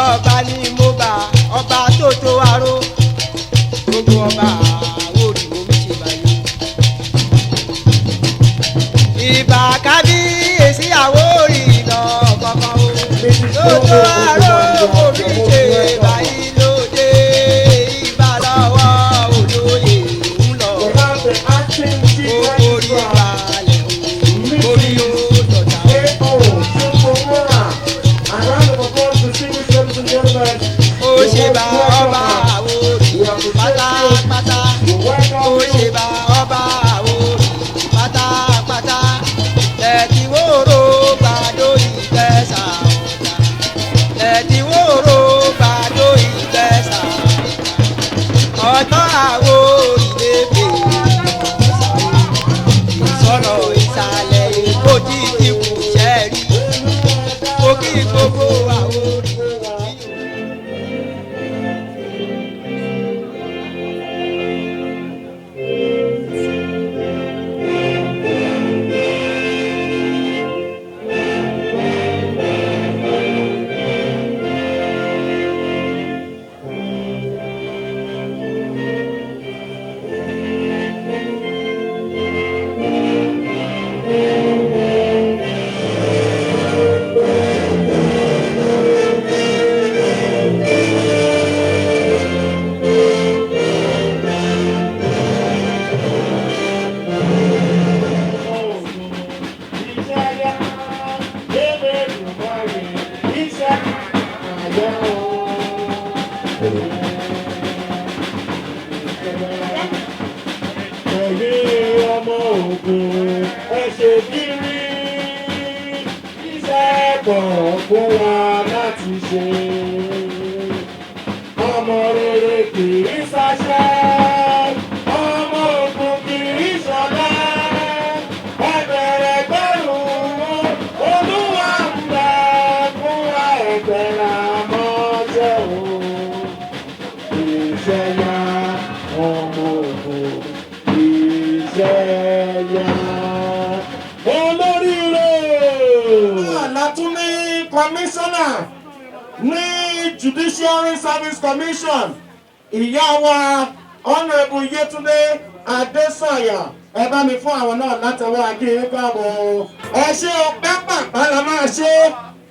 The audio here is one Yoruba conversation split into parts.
ọba ni mo bá ọba tó tó aró gbogbo ọba Àwórì mo mi ṣe báyìí. Ìbà kábíyèsí Àwórì lọ kankan o tó tó aró mo mi ṣe báyìí lóde. Ìbà lọ́wọ́ olóyè ń lọ orí balẹ̀ orí ó dọ̀tà o. Ó ṣe bá ọba Àwórì pátápátá. Ó ṣe bá ọba Àwórì pátápátá. Lẹ́tí wóró gbàdó Ìgbẹ́sà ọ̀tá. Lẹ́tí wóró gbàdó Ìgbẹ́sà ọ̀tá. Ọ̀tọ́ Àwórì lébè ìsọ̀nà ìsàlẹ̀ Èkó tí ìkù ṣẹ́rí. Ó kí gbogbo Àwórì. Commissioner ní Judicial Service Commission ìyá wa Honourable Yetunde Adesanya ẹ bá mi fún àwọn náà látọwọ́ akéwì káàbọ̀. Ẹ ṣe o pápá la máa ṣe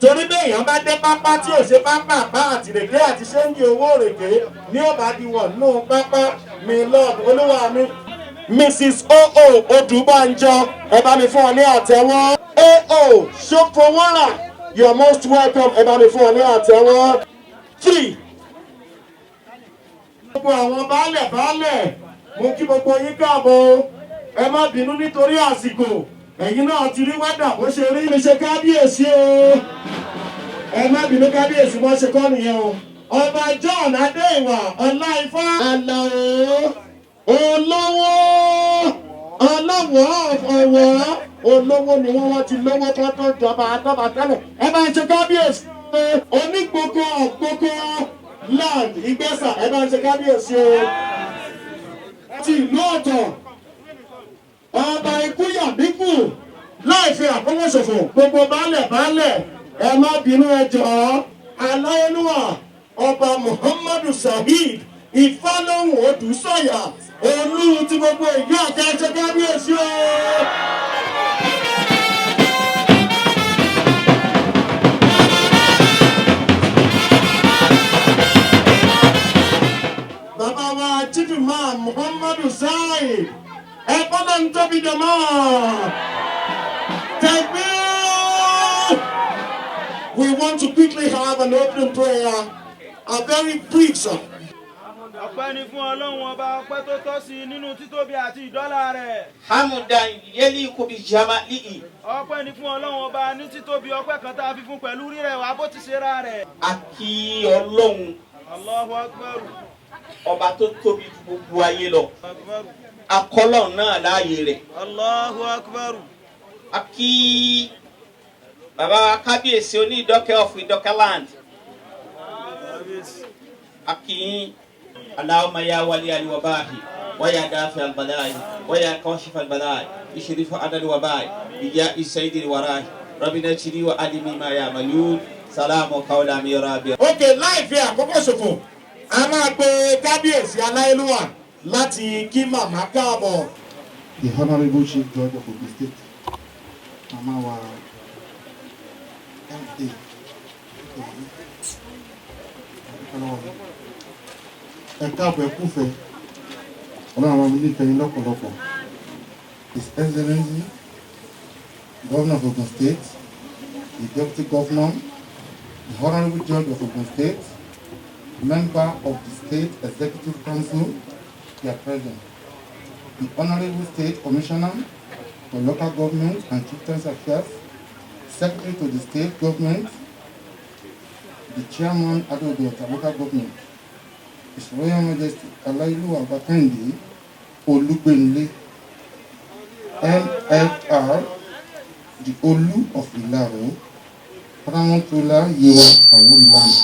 torí bí èèyàn bá dé pápá tí ò ṣe pápá àtìrèké àti ṣéǹgì owó òrèké ní ó bá di wọ̀ nínú pápá mi lord olúwa mi. Mrs. O.O. Odubanjo ẹ bá mi fún ọ ní àtẹ́wọ́. A.O. Sofowora. You're most welcome. Ẹ bá mi fún ọ ní àtẹ́wọ́. 3. Gbogbo àwọn baálẹ̀ mo kí gbogbo yín káàbọ̀. Ẹ má bínú nítorí àsìkò. Ẹ̀yin náà ti rí wẹ́dà bó ṣe rí. Mi ṣe kábíyèsí o. Ẹ má bínú kábíyèsí bó ṣe kọ́ nìyẹn o. Ọba John Adéìwà Ọláifá Àlàó olówó ọlọ́wọ́ ọ̀wọ́ olówó ni wọ́n ti lówó tó jọba àtọ́ba tẹ́lẹ̀. Ẹ bá ń ṣe kábíyèsí onígbogbo ọ̀gbogbo land Ìgbẹ́sà ẹ bá ń ṣe kábíyèsí o. Ti ìlú ọ̀tọ̀ ọba ikú yàbíkù láì fi àkọ́wọ́sòfò gbogbo baálẹ̀ ẹ má bínú ẹ jọ̀ọ́. Alayeluwa ọba Muhammadu Saheed Ifalowun Odusanya olú ti gbogbo ìlú àti ẹ ṣe kábíyèsí o. Bàbá wa Chief Imam Muhammadu Saheed ẹ̀kọ́ náà ń tóbi jọmọ́. We want to quickly have an opening prayer, a very brief song. Ọpẹ́ ni fún Ọlọ́run ọba ọpẹ́ tó tọ́ sí nínú títóbi àti ìdọ́là rẹ̀. Hamudan yeliku bi jamalihi. Ọpẹ́ ni fún Ọlọ́run ọba ní títóbi ọpẹ́ kan tá a fi fún pẹ̀lú rírẹ̀ wá bó ti ṣe ra rẹ̀. A kí Ọlọ́run. Allahu Akbar. Ọba tó tóbi ju gbogbo ayé lọ. Akọ́lọ́run náà láàyè rẹ̀. Allahu Akbar. A kí bàbá kábíyèsí oní Ìdọ́kẹ́ of Ìdọ́kẹ́ land. A kí Allahumma ya wali al-wabahi wa ya dafi al-balai wa ya kashif al-balai ishrifu adal wabai bija sayyidil warai rabbina chiri wa alimi ma ya'malun Salamu qawlan min rabbir. Okay, láì fi àkókò ṣòfò a máa pe kábíyèsí Alayeluwa láti kí màmá káàbọ̀. The Honorable Chief Judge of Ogun State, Mama wa MA, ẹ káàbọ̀ ẹ kúfẹ́, ọlọ́run àwọn mi nífẹ̀ẹ́ yín lọ́pọ̀lọpọ̀. His Excellency, Governor of Ogun State, the Deputy Governor, the Honorable Judge of Ogun State, member of the State Executive Council, they are present. The Honorable State Commissioner for Local Government and Chieftains Affairs, Secretary to the State Government, the Chairman of the Local Government, His Royal Majesty Alayeluwa Olugbenle, MFR, the Olu of Ilaro, Paramotola Yewa Awori land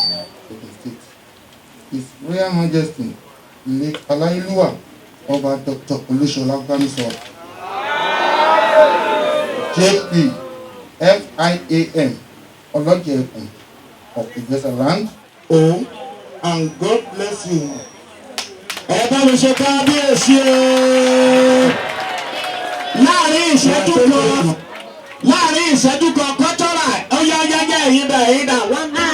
of the state. His Royal Majesty Lake Alayeluwa Ọba Dr. Olusola Bamiso, JP FIAM Olojekun of Igbesa land. Oh, and God bless you. Ẹ bá mi ṣe kábíyèsí o. Láàrin ìṣẹ́jú kan kọ́tọ́rà ọ̀yá yẹ́yẹ́ ẹ̀yìn dà wọ́n ní.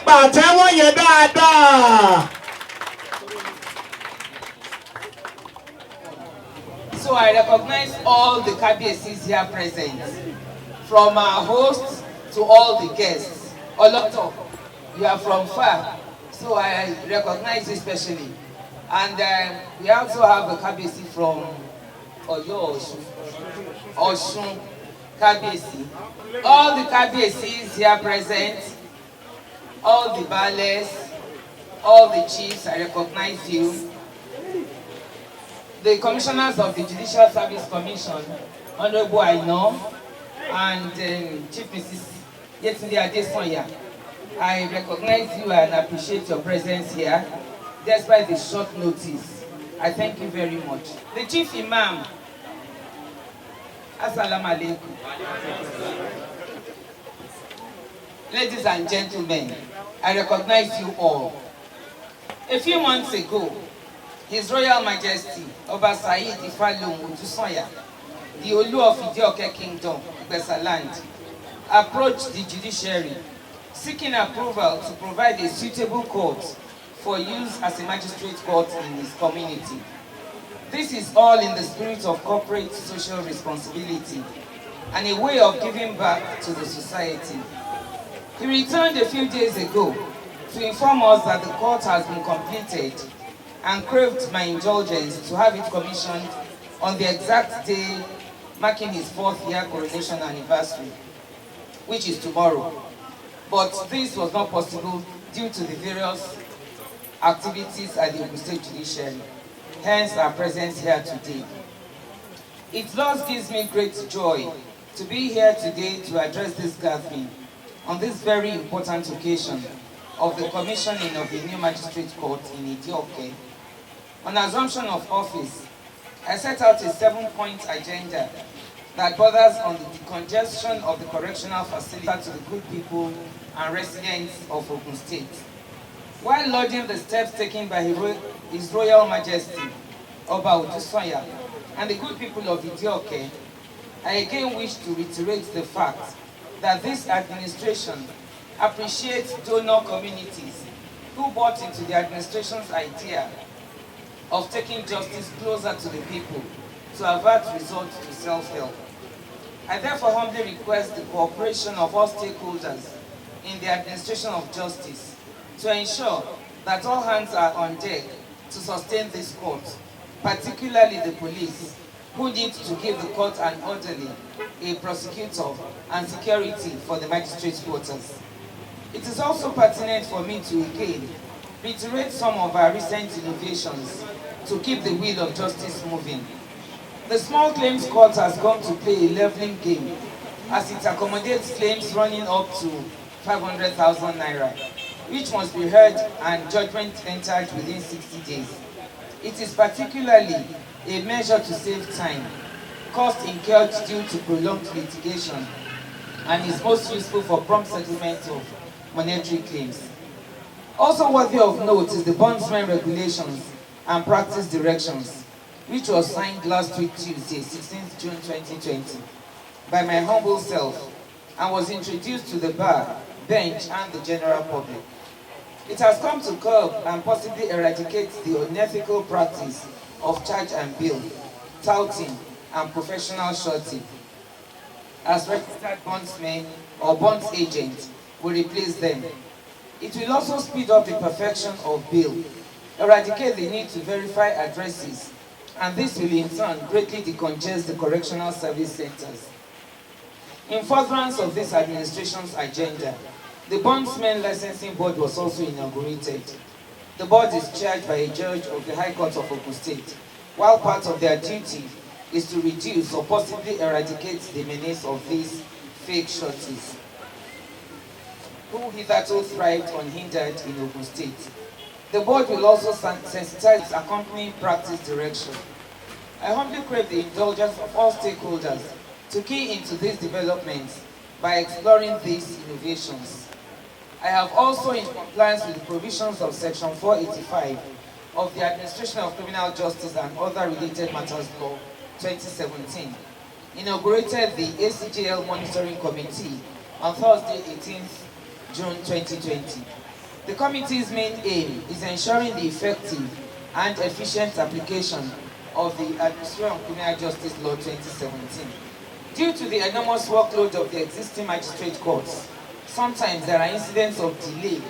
pàtẹ́wọ́ yẹn dáadáa. So I recognize all the KBSCs here present, from our hosts to all the guests. Oloto, you are from far, so I recognize you especially. And we also have a KBSC from Oyo, Osun, KBSC. All the KBSCs here present, all the ballets, all the chiefs, I recognize you. The commissioners of the Judicial Service Commission, Honorable Aino, and Chief Mrs. Yetunde Adesanya, I recognize you and appreciate your presence here, despite the short notice. I thank you very much. The Chief Imam, Assalamu alaikum. Ladies and gentlemen, I recognize you all. A few months ago, His Royal Majesty, Saheed Ifalowun Odusanya, the Olu of Idi-Oke Kingdom, Igbesa land, approached the judiciary seeking approval to provide a suitable court for use as a magistrate court in his community. This is all in the spirit of corporate social responsibility and a way of giving back to the society. He returned a few days ago to inform us that the court has been completed and craved my indulgence to have it commissioned on the exact day marking his 4th year coronation anniversary, which is tomorrow. But this was not possible due to the various activities at the Ogun State Judiciary, hence our presence here today. It thus gives me great joy to be here today to address this gathering on this very important occasion of the commissioning of the new magistrate court in Idi-Oke. On assumption of office, I set out a 7-point agenda that borders on the congestion of the correctional facility to the good people and residents of Ogun State. While lauding the steps taken by His Royal Majesty, Oba Odusanya, and the good people of Idi-Oke, I again wish to reiterate the fact that this administration appreciates donor communities who bought into the administration's idea of taking justice closer to the people to avert resort to self-help. I therefore humbly request the cooperation of all stakeholders in the administration of justice to ensure that all hands are on deck to sustain this court, particularly the police, who need to give the court an orderly, a prosecutor, and security for the magistrates' quarters. It is also pertinent for me to again reiterate some of our recent innovations to keep the wheel of justice moving. The small claims court has come to play a leveling game as it accommodates claims running up to 500,000 naira, which must be heard and judgment entered within 60 days. It is particularly a measure to save time, cost incurred due to prolonged litigation, and is most useful for prompt settlement of monetary claims. Also worthy of note is the bondsman regulations and practice directions, which was signed last week Tuesday, 16th June 2020, by my humble self and was introduced to the bar, bench, and the general public. It has come to curb and possibly eradicate the unethical practice of charge and bill, touting, and professional shorting, as registered bondsmen or bonds agents will replace them. It will also speed up the perfection of bill, eradicate the need to verify addresses, and this will in turn greatly decongest the correctional service centers. In furtherance of this administration's agenda, the Bondsmen Licensing Board was also inaugurated. The board is chaired by a judge of the High Court of Ogun State, while part of their duty is to reduce or possibly eradicate the menace of these fake shorties, who hitherto thrived unhindered in Ogun State. The board will also sensitize accompanying practice direction. I humbly crave the indulgence of all stakeholders to key into these developments by exploring these innovations. I have also, in compliance with the provisions of Section 485 of the Administration of Criminal Justice and Other Related Matters Law 2017, inaugurated the ACJL Monitoring Committee on Thursday, 18th June 2020. The committee's main aim is ensuring the effective and efficient application of the Administration of Criminal Justice Law 2017. Due to the enormous workload of the existing magistrate courts, sometimes there are incidents of delay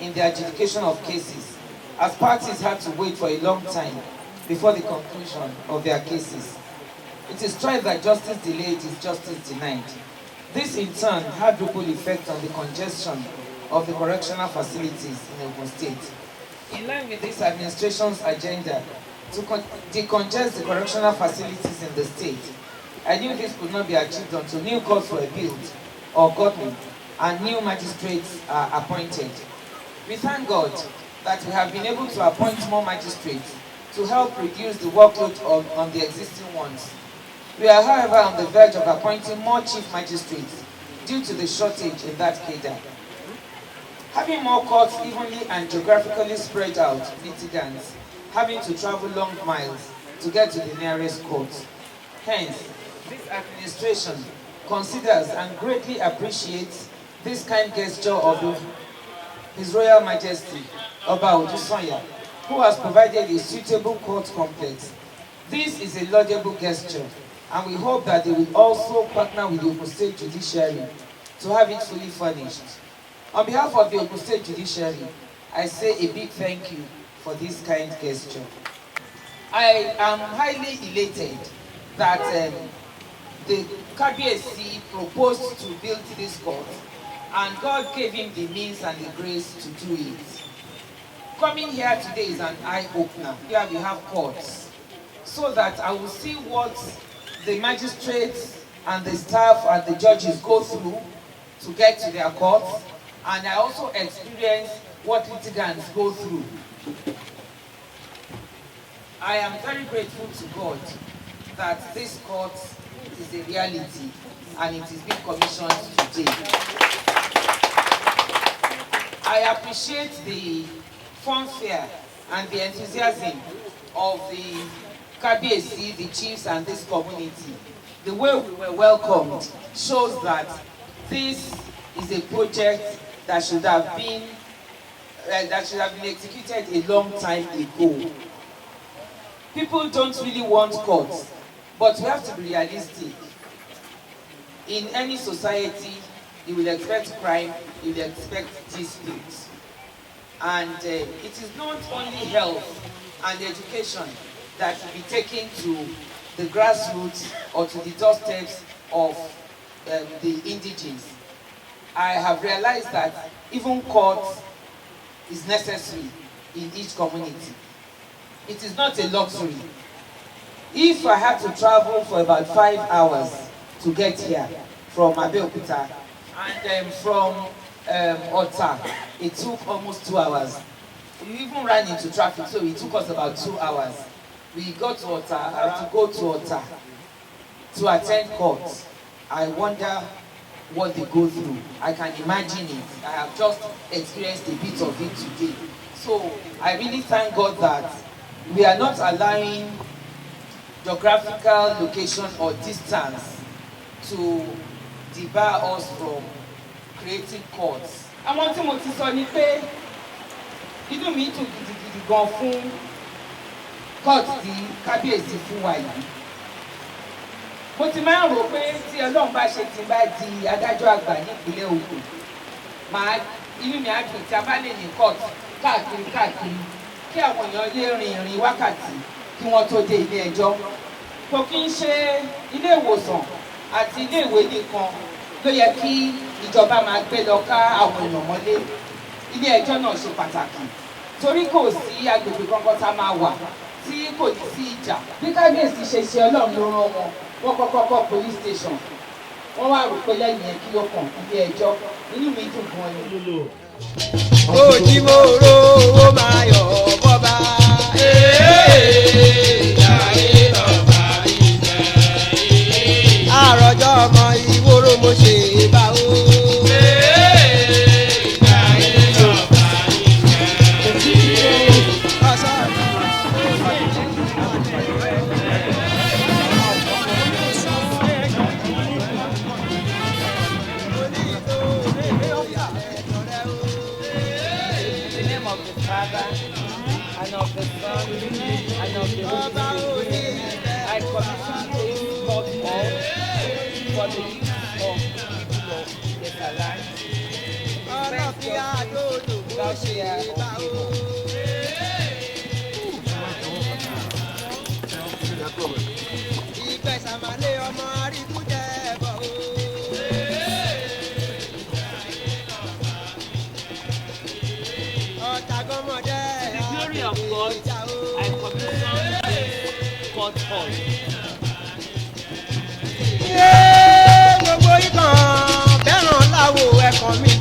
in the adjudication of cases, as parties had to wait for a long time before the conclusion of their cases. It is trite that justice delayed is justice denied. This in turn had ripple effect on the congestion of the correctional facilities in Ogun State. In line with this administration's agenda to decongest the correctional facilities in the state, I knew this could not be achieved until new courts were built or gotten and new magistrates are appointed. We thank God that we have been able to appoint more magistrates to help reduce the workload on the existing ones. We are, however, on the verge of appointing more chief magistrates due to the shortage in that cadre. Having more courts evenly and geographically spread out litigants having to travel long miles to get to the nearest court. Hence, this administration considers and greatly appreciates this kind gesture of His Royal Majesty Oba Odusanya, who has provided a suitable court complex. This is a laudable gesture, and we hope that they will also partner with the Ogun State Judiciary to have it fully furnished. On behalf of the Ogun State Judiciary, I say a big thank you for this kind gesture. I am highly elated that the KBSC proposed to build this court, and God gave him the means and the grace to do it. Coming here today is an eye-opener. Here we have courts, so that I will see what the magistrates and the staff and the judges go through to get to their courts, and I also experience what litigants go through. I am very grateful to God that this court is a reality and it is being commissioned today. I appreciate the fanfare and the enthusiasm of the KBSC, the chiefs, and this community. The way we were welcomed shows that this is a project that should have been executed a long time ago. People don't really want courts, but we have to be realistic. In any society, you will expect crime, you will expect disputes. And it is not only health and education that should be taken to the grassroots or to the doorsteps of the indigenes. I have realized that even courts is necessary in each community. It is not a luxury. If I had to travel for about 5 hours to get here from Abeokuta and from Ota, it took almost 2 hours. We even ran into traffic, so it took us about 2 hours. We got to Ota, I had to go to Ota to attend court. I wonder what they go through. I can imagine it. I have just experienced a bit of it today. So I really thank God that we are not allowing geographical location or distance to debar us from creating courts. Àwọn tí mo ti sọ ni pé inú mi dùn gidigidi gan fún court tí kábíyèsí fún wa yìí. Mo ti máa ń rò pé tí Ọlọ́run bá ṣe ti bá di adájọ́ àgbà nípínlẹ̀ Ògùn, inú mi á dùn tí a bá lè ní court káàkiri kí àwọn èèyàn lè rin ìrìn wákàtí kí wọ́n tó dé ilé ẹjọ́. Kò kí ń ṣe ilé ìwòsàn àti ilé ìwé nìkan ló yẹ kí ìjọba máa gbé lọ ká àwọn èèyàn mọ́lé. Ilé ẹjọ́ náà ṣe pàtàkì torí kò sí agbègbè kankan tá a máa wà tí kò ní sí ìjà. Bí kábíyèsí ṣe ṣe Ọlọ́run ló rán wọn, wọ́n kọ́kọ́ kọ́ police station. Wọ́n wá rò pé lẹ́yìn yẹn kí ó kàn ilé ẹjọ́. Inú mi dùn gan ni. Ojúmọ́rò owó máa yọ̀ bọ́ba. Àròjọ ọmọ ìwòrò mo ṣe bá o. of the Father, and of the Son, and of the Holy Spirit. I commission this court hall for the use of people of Igbesa land. Ìgbẹ́sàmálé ọmọ arígúnjẹ bọ̀ o. Ọ̀tàgọ́mọdé Glory of God, I commission this court hall. Gbogbo ìtàn fẹ́ràn láwo ẹ̀kọ́ mi